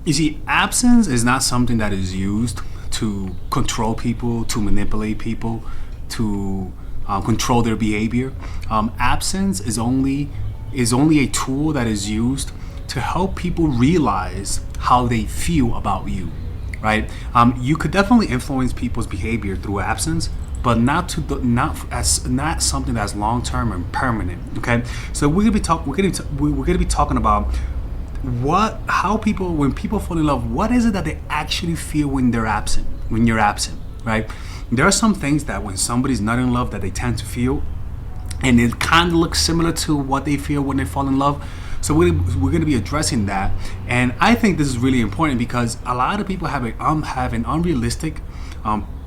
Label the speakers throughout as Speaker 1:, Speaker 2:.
Speaker 1: You see, absence is not something that is used to control people, to manipulate people, to control their behavior. Absence is only a tool that is used to help people realize how they feel about you, right? You could definitely influence people's behavior through absence, but not something that's long term and permanent. Okay, so we're gonna be talking about how people, when people fall in love, what is it that they actually feel when you're absent, right? There are some things that when somebody's not in love that they tend to feel, and it kind of looks similar to what they feel when they fall in love. So we're going to be addressing that, and I think this is really important because a lot of people have an unrealistic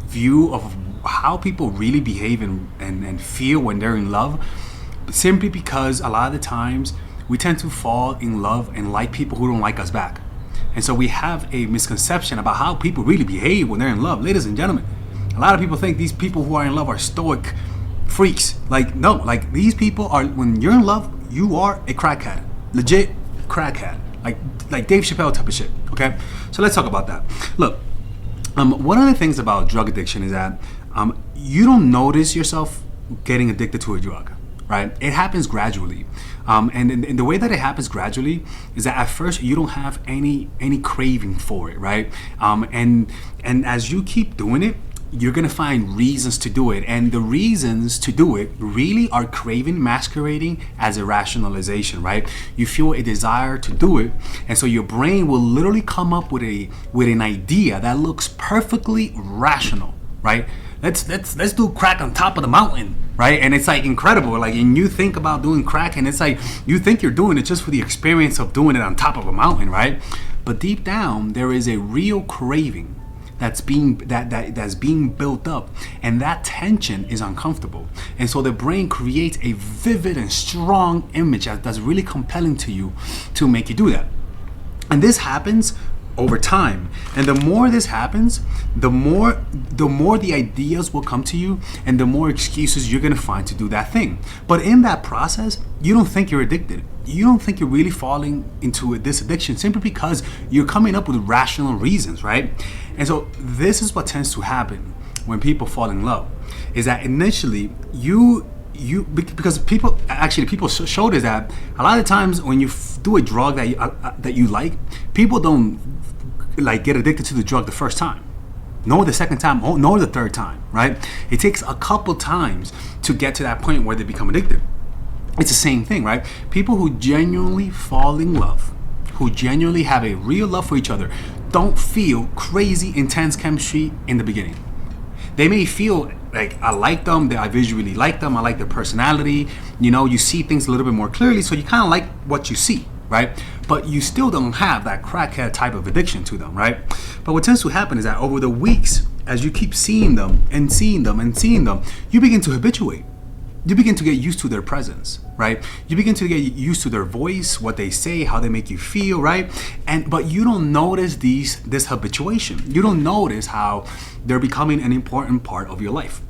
Speaker 1: view of how people really behave and feel when they're in love, simply because a lot of the times we tend to fall in love and like people who don't like us back. And so we have a misconception about how people really behave when they're in love. Ladies and gentlemen, a lot of people think these people who are in love are stoic freaks. Like, no, like these people are, when you're in love, you are a crackhead. Legit crackhead. Like Dave Chappelle type of shit. Okay? So let's talk about that. Look, one of the things about drug addiction is that you don't notice yourself getting addicted to a drug, right? It happens gradually. And the way that it happens gradually is that at first you don't have any craving for it, right? And as you keep doing it, you're gonna find reasons to do it, and the reasons to do it really are craving masquerading as a rationalization, right? You feel a desire to do it, and so your brain will literally come up with an idea that looks perfectly rational, right? Let's do crack on top of the mountain, right? And it's like incredible, like, and you think about doing crack, and it's like you think you're doing it just for the experience of doing it on top of a mountain, right? But deep down, there is a real craving that's being built up, and that tension is uncomfortable, and so the brain creates a vivid and strong image that's really compelling to you to make you do that. And this happens over time, and the more this happens, the more the ideas will come to you, and the more excuses you're gonna find to do that thing. But in that process, you don't think you're addicted. You don't think you're really falling into this addiction, simply because you're coming up with rational reasons, right? And so this is what tends to happen when people fall in love, is that initially because people showed us that a lot of times when you do a drug that you like, people don't like get addicted to the drug the first time, nor the second time, nor the third time, right? It takes a couple times to get to that point where they become addicted. It's the same thing, right? People who genuinely fall in love, who genuinely have a real love for each other, don't feel crazy intense chemistry in the beginning. They may feel like, I like them, I visually like them, I like their personality, you see things a little bit more clearly, so you kind of like what you see, right? But you still don't have that crackhead type of addiction to them, right? But what tends to happen is that over the weeks, as you keep seeing them and seeing them and seeing them, you begin to habituate. You begin to get used to their presence, right? You begin to get used to their voice, what they say, how they make you feel, right? But you don't notice this habituation. You don't notice how they're becoming an important part of your life.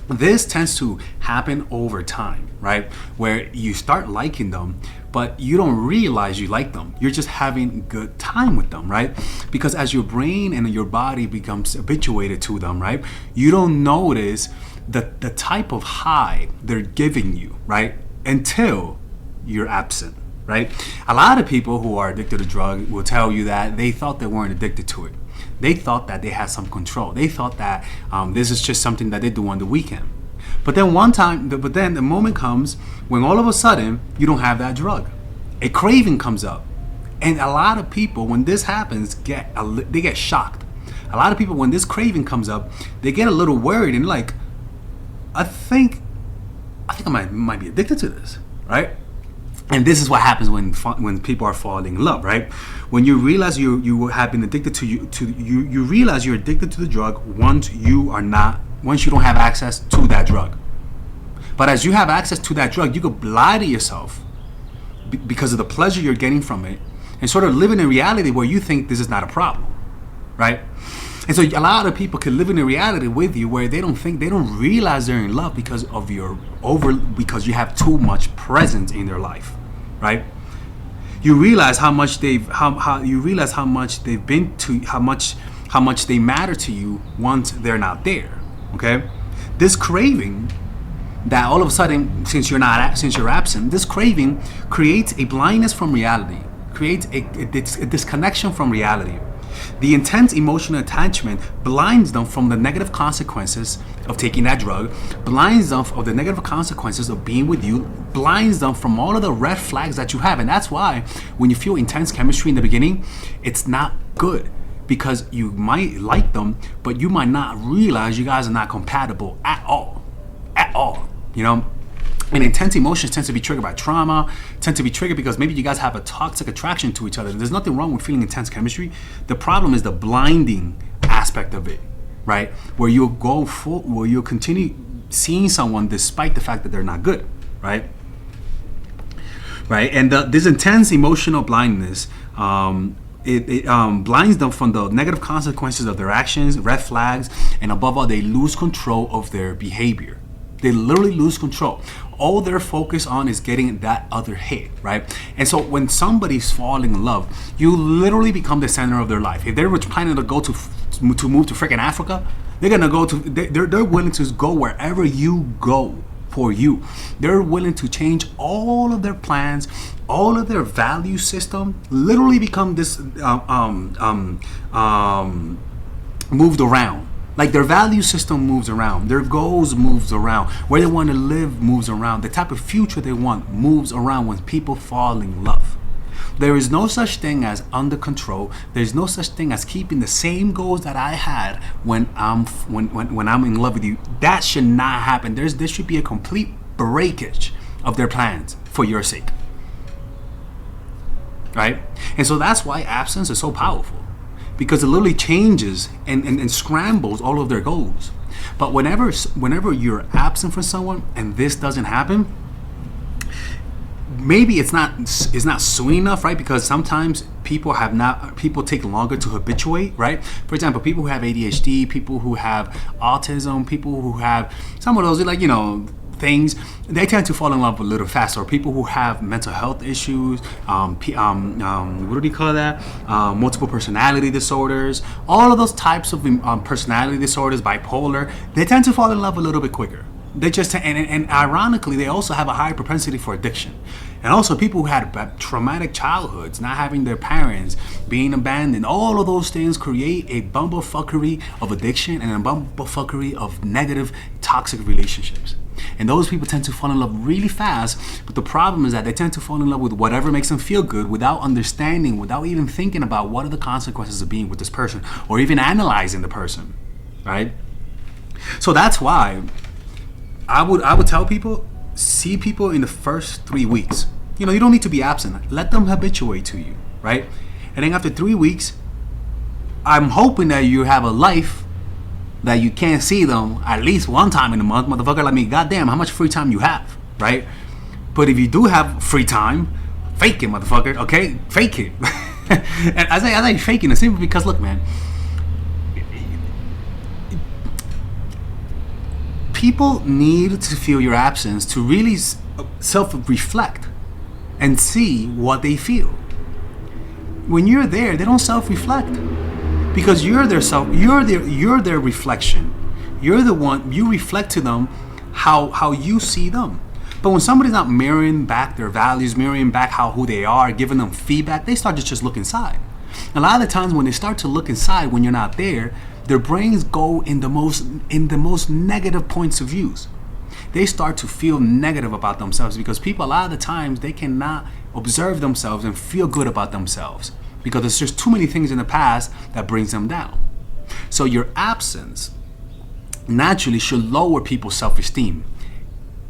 Speaker 1: This tends to happen over time, right? Where you start liking them, but you don't realize you like them. You're just having a good time with them, right? Because as your brain and your body becomes habituated to them, right? You don't notice the type of high they're giving you, right? Until you're absent, right? A lot of people who are addicted to drug will tell you that they thought they weren't addicted to it. They thought that they had some control. They thought that this is just something that they do on the weekend. But then the moment comes when all of a sudden you don't have that drug. A craving comes up, and a lot of people, when this happens, they get shocked. A lot of people, when this craving comes up, they get a little worried and like, I think I might be addicted to this, right? And this is what happens when people are falling in love, right? When you realize you have been addicted you realize you're addicted to the drug once you don't have access to that drug. But as you have access to that drug, you could lie to yourself because of the pleasure you're getting from it, and sort of live in a reality where you think this is not a problem, right? And so a lot of people can live in a reality with you where they don't realize they're in love because you have too much presence in their life, right? You realize how much how you realize how much they've been to, how much they matter to you once they're not there. Okay, this craving that all of a sudden, since you're absent, this craving creates a blindness from reality, creates a disconnection from reality. The intense emotional attachment blinds them from the negative consequences of taking that drug, blinds them of the negative consequences of being with you, blinds them from all of the red flags that you have. And that's why when you feel intense chemistry in the beginning, it's not good, because you might like them, but you might not realize you guys are not compatible at all. At all. You know? And intense emotions tend to be triggered by trauma, tend to be triggered because maybe you guys have a toxic attraction to each other. There's nothing wrong with feeling intense chemistry. The problem is the blinding aspect of it, right? Where you'll continue seeing someone despite the fact that they're not good, right? Right? And this intense emotional blindness, it blinds them from the negative consequences of their actions, red flags, and above all, they lose control of their behavior. They literally lose control. All they're focused on is getting that other hit, right? And so when somebody's falling in love, you literally become the center of their life. If they were planning to go to move to freaking Africa, they're gonna go to. They're willing to go wherever you go for you. They're willing to change all of their plans, all of their value system. Literally become this moved around. Like their value system moves around, their goals moves around, where they want to live moves around, the type of future they want moves around when people fall in love. There is no such thing as under control. There's no such thing as keeping the same goals that I had when I'm in love with you. That should not happen. There should be a complete breakage of their plans for your sake. Right? And so that's why absence is so powerful. Because it literally changes and scrambles all of their goals. But whenever you're absent from someone and this doesn't happen, maybe it's not soon enough, right? Because sometimes people take longer to habituate, right? For example, people who have ADHD, people who have autism, people who have some of those, like, things, they tend to fall in love a little faster. Or people who have mental health issues, what do you call that? Multiple personality disorders, all of those types of personality disorders, bipolar, they tend to fall in love a little bit quicker. They just and ironically, they also have a higher propensity for addiction. And also people who had traumatic childhoods, not having their parents, being abandoned, all of those things create a bumblefuckery of addiction and a bumblefuckery of negative, toxic relationships. And those people tend to fall in love really fast, but the problem is that they tend to fall in love with whatever makes them feel good without understanding, without even thinking about what are the consequences of being with this person or even analyzing the person, right? So that's why I would tell people, see people in the first 3 weeks. You don't need to be absent. Let them habituate to you, right? And then after 3 weeks, I'm hoping that you have a life that you can't see them at least one time in a month, motherfucker. Like me, goddamn, how much free time you have, right? But if you do have free time, fake it, motherfucker. Okay, fake it. And I say faking it simply because, look, man, people need to feel your absence to really self-reflect and see what they feel. When you're there, they don't self-reflect. Because you're their reflection. You're the one, you reflect to them how you see them. But when somebody's not mirroring back their values, mirroring back who they are, giving them feedback, they start to just look inside. A lot of the times when they start to look inside when you're not there, their brains go in the most negative points of views. They start to feel negative about themselves because people, a lot of the times, they cannot observe themselves and feel good about themselves. Because there's just too many things in the past that brings them down. So your absence naturally should lower people's self-esteem,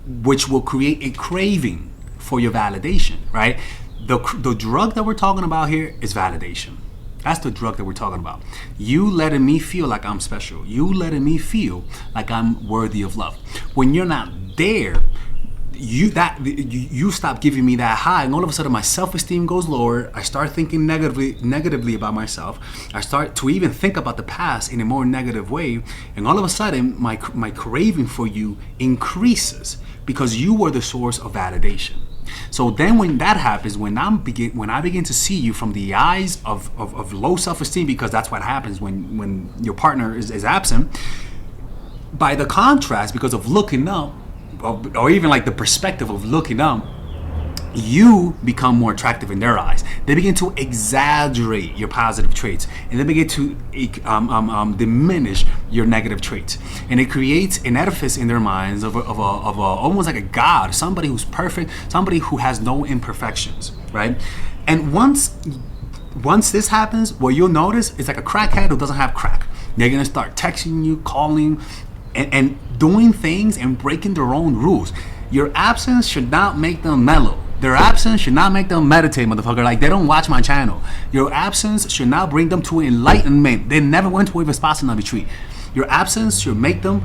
Speaker 1: which will create a craving for your validation, right? The drug that we're talking about here is validation. That's the drug that we're talking about. You letting me feel like I'm special. You letting me feel like I'm worthy of love. When you're not there, you stop giving me that high, and all of a sudden my self-esteem goes lower. I start thinking negatively about myself. I start to even think about the past in a more negative way, and all of a sudden my craving for you increases because you were the source of validation. So then when that happens, when I begin to see you from the eyes of low self-esteem, because that's what happens when your partner is absent, by the contrast, because of looking up, or even like the perspective of looking up, you become more attractive in their eyes. They begin to exaggerate your positive traits, and they begin to diminish your negative traits. And it creates an edifice in their minds of almost like a god, somebody who's perfect, somebody who has no imperfections, right? And once this happens, what you'll notice is like a crackhead who doesn't have crack. They're gonna start texting you, calling, and doing things and breaking their own rules. Your absence should not make them mellow. Their absence should not make them meditate, motherfucker. Like, they don't watch my channel. Your absence should not bring them to enlightenment. They never went to a Vipassana retreat. Your absence should make them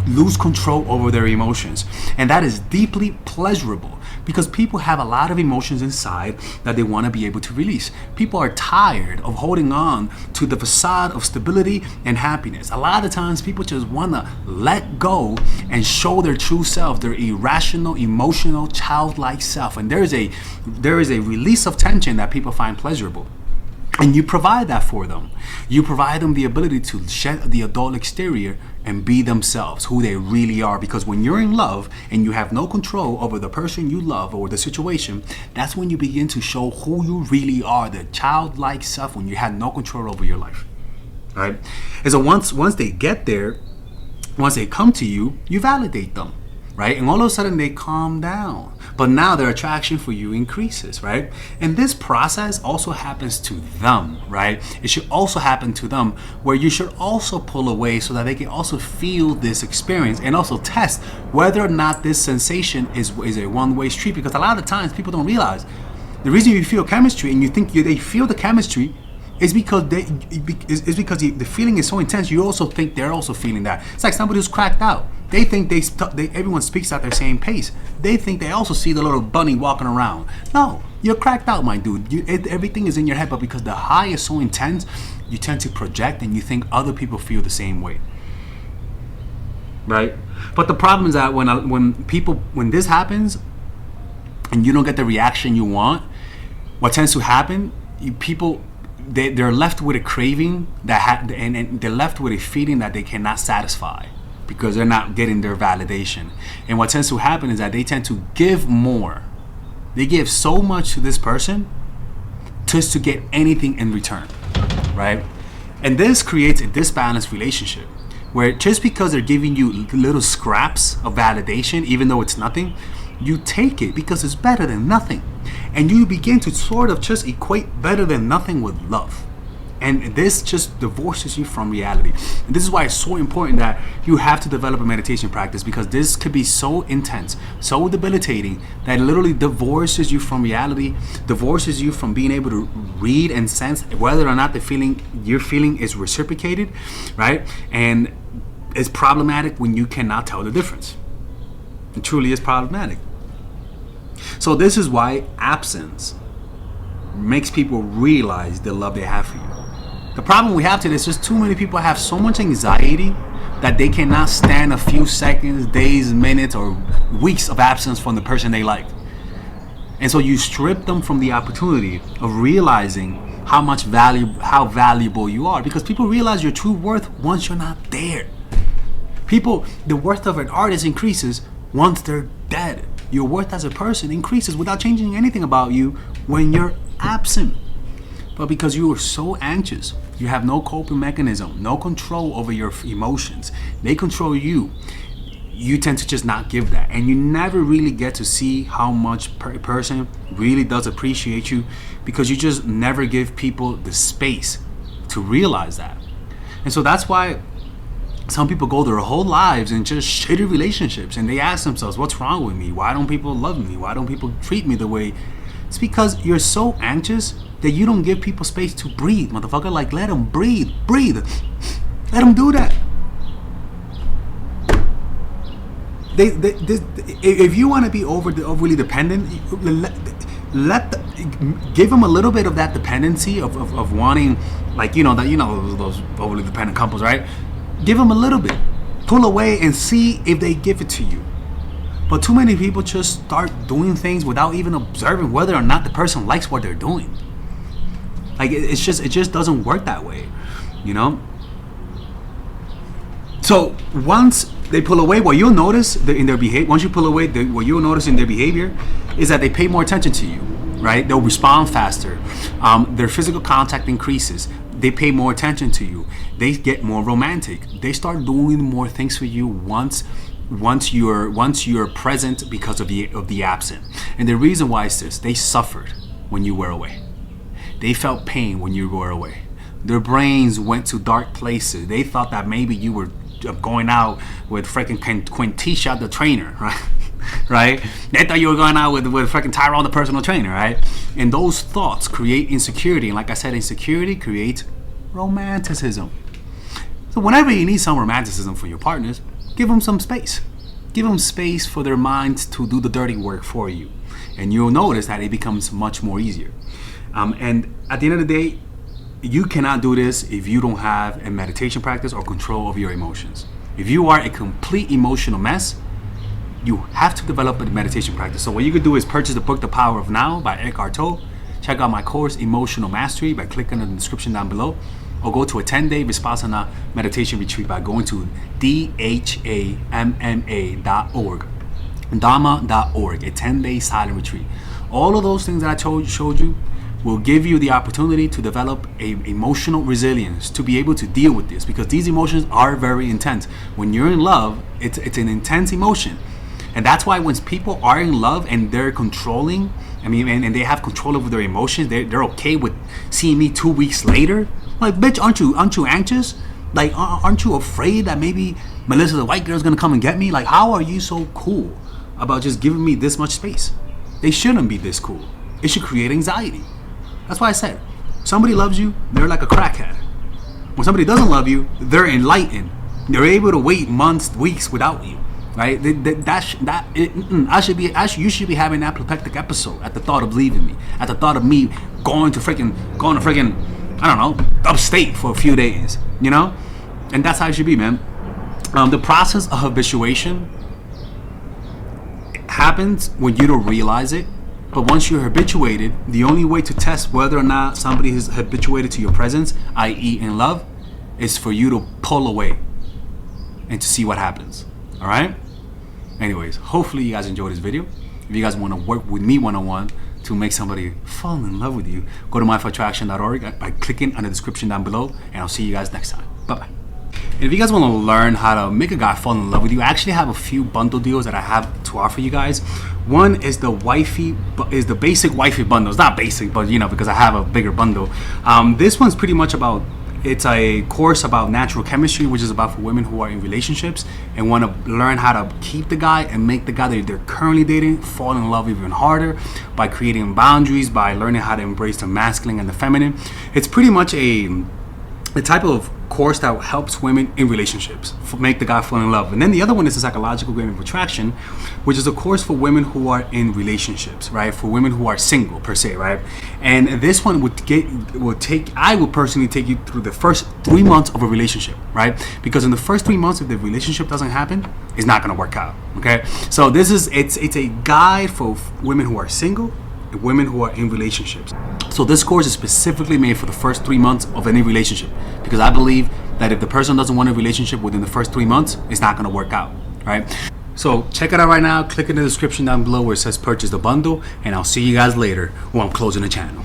Speaker 1: lose control over their emotions. And that is deeply pleasurable, because people have a lot of emotions inside that they want to be able to release. People are tired of holding on to the facade of stability and happiness. A lot of times people just want to let go and show their true self, their irrational, emotional, childlike self. And there is a release of tension that people find pleasurable. And you provide that for them. You provide them the ability to shed the adult exterior and be themselves, who they really are. Because when you're in love and you have no control over the person you love or the situation, that's when you begin to show who you really are, the childlike self, when you had no control over your life. All right? And so once they get there, once they come to you, you validate them, right? And all of a sudden they calm down. But now their attraction for you increases, right? And this process also happens to them, right? It should also happen to them, where you should also pull away so that they can also feel this experience and also test whether or not this sensation is a one-way street. Because a lot of times people don't realize the reason you feel chemistry and you think they feel the chemistry is because the feeling is so intense. You also think they're also feeling that. It's like somebody who's cracked out. They think everyone speaks at their same pace. They think they also see the little bunny walking around. No, you're cracked out, my dude. Everything is in your head, but because the high is so intense, you tend to project and you think other people feel the same way, right? But the problem is that when this happens and you don't get the reaction you want, what tends to happen, they're left with a craving and they're left with a feeling that they cannot satisfy, because they're not getting their validation. And what tends to happen is that they tend to give more. They give so much to this person just to get anything in return, right? And this creates a disbalanced relationship, where just because they're giving you little scraps of validation, even though it's nothing, you take it because it's better than nothing. And you begin to sort of just equate better than nothing with love. And this just divorces you from reality. And this is why it's so important that you have to develop a meditation practice, because this could be so intense, so debilitating, that it literally divorces you from reality, divorces you from being able to read and sense whether or not the feeling you're feeling is reciprocated, right? And it's problematic when you cannot tell the difference. It truly is problematic. So this is why absence makes people realize the love they have for you. The problem we have today is just too many people have so much anxiety that they cannot stand a few seconds, days, minutes, or weeks of absence from the person they like. And so you strip them from the opportunity of realizing how valuable you are, because people realize your true worth once you're not there. The worth of an artist increases once they're dead. Your worth as a person increases without changing anything about you when you're absent. But because you are so anxious, you have no coping mechanism, no control over your emotions, they control you. You tend to just not give that. And you never really get to see how much a person really does appreciate you, because you just never give people the space to realize that. And so that's why some people go their whole lives in just shitty relationships, and they ask themselves, what's wrong with me? Why don't people love me? Why don't people treat me the way? It's because you're so anxious that you don't give people space to breathe, motherfucker. Like, let them breathe. Let them do that. If you want to be overly dependent, give them a little bit of that dependency of wanting, like, those overly dependent couples, right? Give them a little bit. Pull away and see if they give it to you. But too many people just start doing things without even observing whether or not the person likes what they're doing. Like it just doesn't work that way, you know. So once they pull away, what you'll notice in their behavior, once you pull away, what you'll notice in their behavior is that they pay more attention to you, right? They'll respond faster. Their physical contact increases. They pay more attention to you. They get more romantic. They start doing more things for you once you're present because of the absent. And the reason why is this: they suffered when you were away. They felt pain when you were away. Their brains went to dark places. They thought that maybe you were going out with freaking Quintisha, the trainer, right? Right? They thought you were going out with freaking Tyrone, the personal trainer, right? And those thoughts create insecurity. And like I said, insecurity creates romanticism. So whenever you need some romanticism for your partners, give them some space. Give them space for their minds to do the dirty work for you. And you'll notice that it becomes much more easier. And at the end of the day, you cannot do this if you don't have a meditation practice or control of your emotions. If you are a complete emotional mess, you have to develop a meditation practice. So what you could do is purchase the book The Power of Now by Eckhart Tolle. Check out my course Emotional Mastery by clicking on the description down below, or go to a 10-day Vipassana meditation retreat by going to dhamma.org, dhamma.org, a 10-day silent retreat. All of those things that I showed you will give you the opportunity to develop a emotional resilience to be able to deal with this, because these emotions are very intense. When you're in love, it's an intense emotion. And that's why when people are in love and they're controlling, and they have control over their emotions, they're okay with seeing me 2 weeks later. Like, bitch, aren't you anxious? Like, aren't you afraid that maybe Melissa the white girl is gonna come and get me? Like, how are you so cool about just giving me this much space? They shouldn't be this cool. It should create anxiety. That's why I said, somebody loves you, they're like a crackhead. When somebody doesn't love you, they're enlightened. They're able to wait months, weeks without you, right? You should be having an apoplectic episode at the thought of leaving me, at the thought of me going to freaking, I don't know, upstate for a few days, you know? And that's how it should be, man. The process of habituation happens when you don't realize it. But once you're habituated, the only way to test whether or not somebody is habituated to your presence, i.e. in love, is for you to pull away and to see what happens. All right? Anyways, hopefully you guys enjoyed this video. If you guys want to work with me one-on-one to make somebody fall in love with you, go to mindfulattraction.org by clicking on the description down below, and I'll see you guys next time. Bye-bye. And if you guys want to learn how to make a guy fall in love with you, I actually have a few bundle deals that I have to offer you guys. One is the basic wifey bundle. It's not basic, but because I have a bigger bundle. This one's pretty much it's a course about natural chemistry, which is about for women who are in relationships and want to learn how to keep the guy and make the guy that they're currently dating fall in love even harder by creating boundaries, by learning how to embrace the masculine and the feminine. It's pretty much a type of course that helps women in relationships make the guy fall in love. And then the other one is the psychological game of attraction, which is a course for women who are in relationships, right? For women who are single per se, right? And this one I would personally take you through the first 3 months of a relationship, right? Because in the first 3 months, if the relationship doesn't happen, it's not gonna work out. Okay, so it's a guide for women who are single, women who are in relationships. So this course is specifically made for the first 3 months of any relationship, because I believe that if the person doesn't want a relationship within the first 3 months, it's not going to work out, right? So check it out right now. Click in the description down below where it says purchase the bundle, and I'll see you guys later when I'm closing the channel.